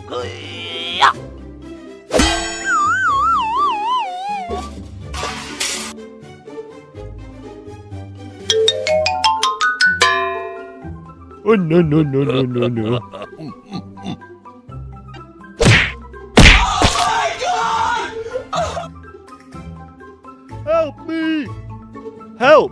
Oh, no, no, no, no, no, no. Help me! Help!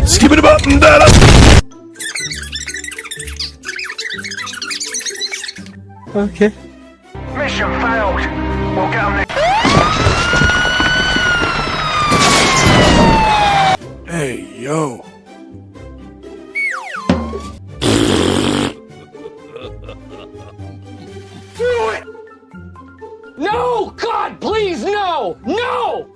Skip it about and that up! Okay. Mission failed. We'll get 'em next. Hey, yo. Do it! No! God, please, no! No!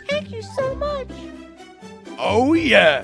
Thank you so much. Oh, yeah.